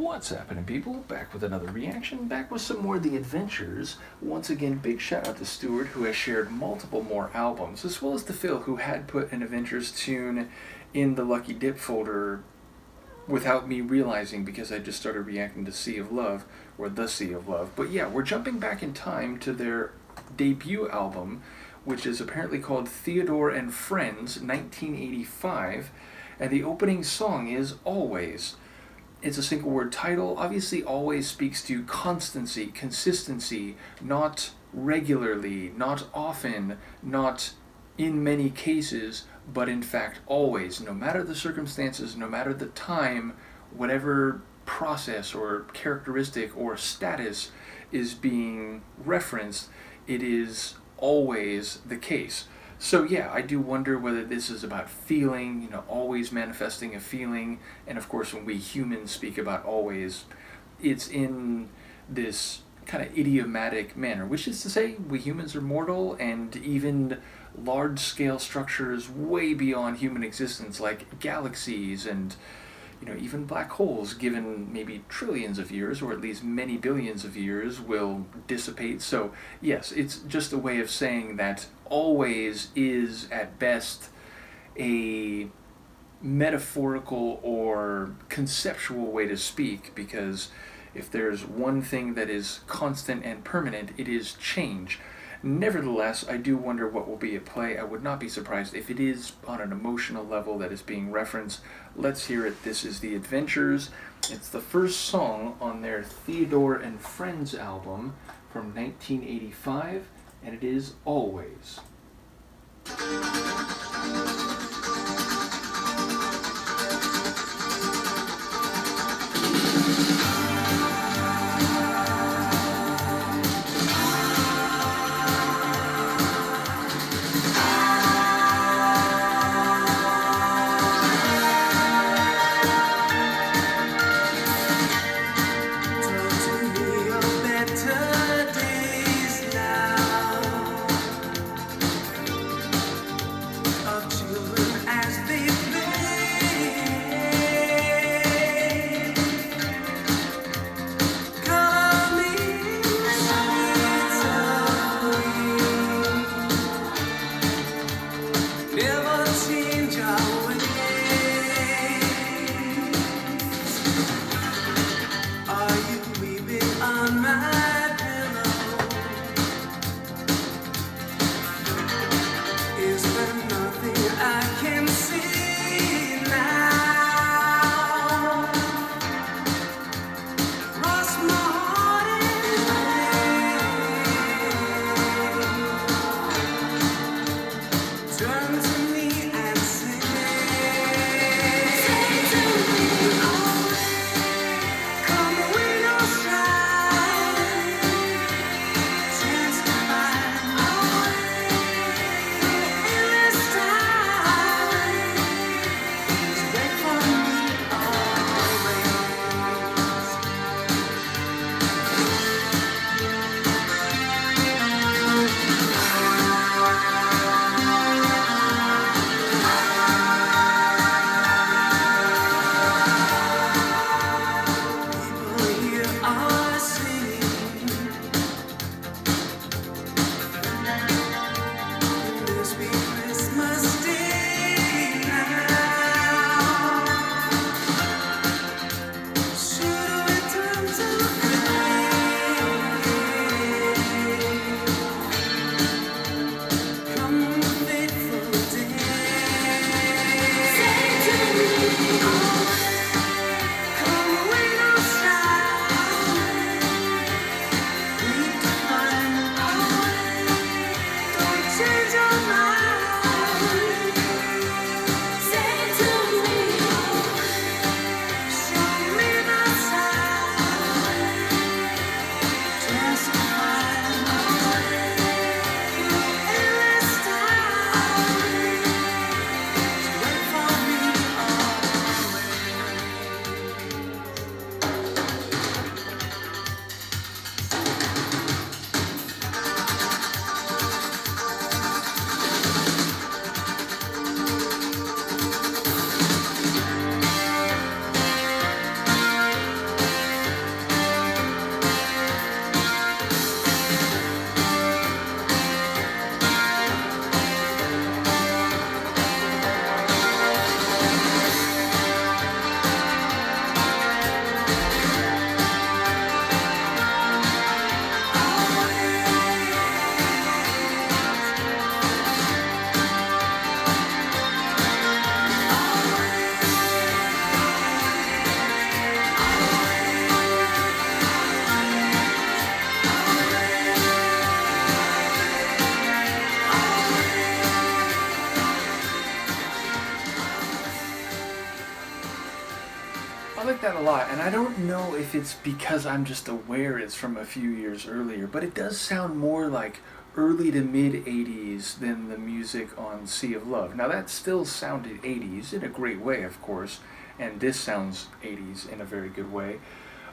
What's happening, people? Back with another reaction, back with some more of The Adventures. Once again, big shout out to Stuart, who has shared multiple more albums, as well as to Phil, who had put an Adventures tune in the Lucky Dip folder without me realizing because I just started reacting to Sea of Love, or The Sea of Love. But yeah, we're jumping back in time to their debut album, which is apparently called Theodore and Friends, 1985, and the opening song is Always. It's a single word title. Obviously, always speaks to constancy, consistency, not regularly, not often, not in many cases, but in fact always. No matter the circumstances, no matter the time, whatever process or characteristic or status is being referenced, it is always the case. So yeah, I do wonder whether this is about feeling, always manifesting a feeling, and of course when we humans speak about always, it's in this kind of idiomatic manner, which is to say we humans are mortal, and even large-scale structures way beyond human existence like galaxies and even black holes, given maybe trillions of years, or at least many billions of years, will dissipate. So yes, it's just a way of saying that always is at best a metaphorical or conceptual way to speak, because if there's one thing that is constant and permanent, it is change. Nevertheless, I do wonder what will be at play. I would not be surprised if it is on an emotional level that is being referenced. Let's hear it. This is The Adventures. It's the first song on their Theodore and Friends album from 1985, and it is Always. Of I don't know if it's because I'm just aware it's from a few years earlier, but it does sound more like early to mid 80s than the music on Sea of Love. Now that still sounded 80s in a great way, of course, and this sounds 80s in a very good way.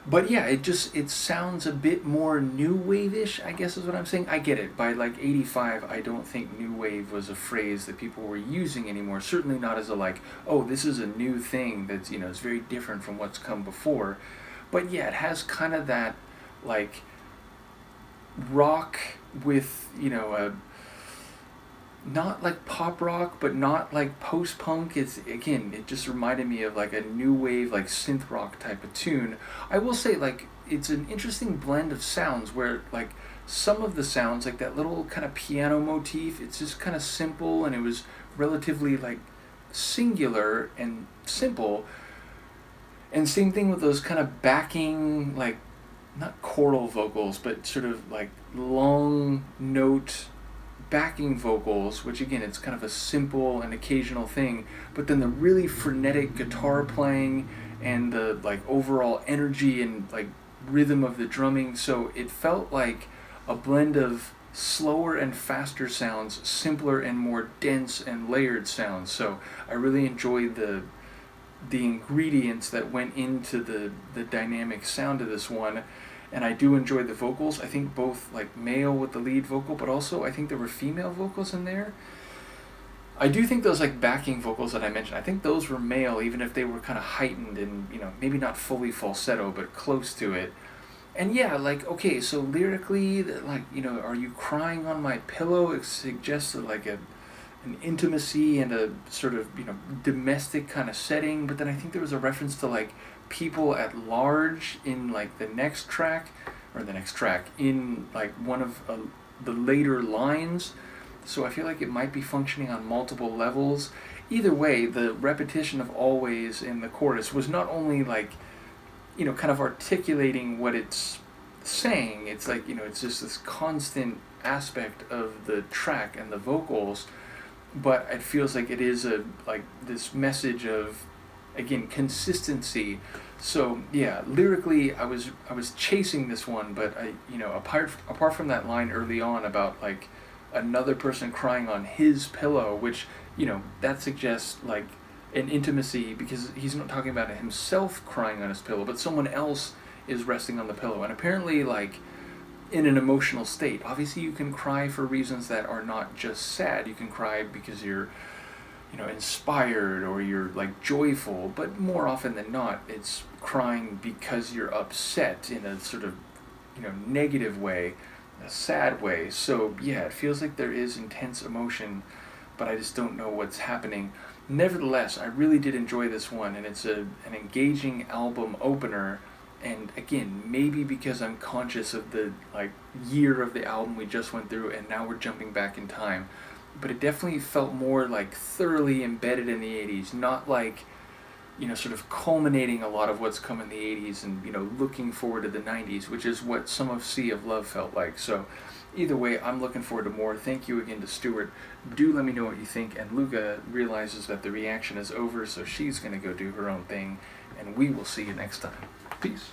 But yeah, it sounds a bit more new wave-ish, I guess is what I'm saying. I get it. By like 85, I don't think new wave was a phrase that people were using anymore. Certainly not as a like, oh, this is a new thing that's, it's very different from what's come before. But yeah, it has kind of that like rock with, a not like pop rock, but not like post punk. It just reminded me of like a new wave, like synth rock type of tune. I will say, like, it's an interesting blend of sounds where, like, some of the sounds, like that little kind of piano motif, it's just kind of simple and it was relatively like singular and simple. And same thing with those kind of backing, like, not choral vocals, but sort of like long note backing vocals, which again, it's kind of a simple and occasional thing, but then the really frenetic guitar playing and the like overall energy and like rhythm of the drumming. So it felt like a blend of slower and faster sounds, simpler and more dense and layered sounds. So I really enjoyed the ingredients that went into the dynamic sound of this one. And I do enjoy the vocals. I think both like male with the lead vocal, but also I think there were female vocals in there. I do think those like backing vocals that I mentioned, I think those were male, even if they were kind of heightened and, maybe not fully falsetto, but close to it. And yeah, like, okay, so lyrically, like, are you crying on my pillow? It suggests like an intimacy and a sort of, domestic kind of setting. But then I think there was a reference to like people at large in like the next track in like one of the later lines. So I feel like it might be functioning on multiple levels. Either way, the repetition of always in the chorus was not only like, kind of articulating what it's saying. It's like, it's just this constant aspect of the track and the vocals, but it feels like it is like this message of, again, consistency. So yeah, lyrically I was chasing this one, but I apart from that line early on about like another person crying on his pillow, which that suggests like an intimacy, because he's not talking about himself crying on his pillow, but someone else is resting on the pillow, and apparently like in an emotional state. Obviously you can cry for reasons that are not just sad. You can cry because you're inspired or you're like joyful, but more often than not, it's crying because you're upset in a sort of, negative way, a sad way. So yeah, it feels like there is intense emotion, but I just don't know what's happening. Nevertheless, I really did enjoy this one, and it's an engaging album opener. And again, maybe because I'm conscious of the like year of the album we just went through, and now we're jumping back in time. But it definitely felt more like thoroughly embedded in the 80s, not like, sort of culminating a lot of what's come in the 80s and, looking forward to the 90s, which is what some of Sea of Love felt like. So either way, I'm looking forward to more. Thank you again to Stuart. Do let me know what you think. And Luca realizes that the reaction is over, so she's going to go do her own thing, and we will see you next time. Peace.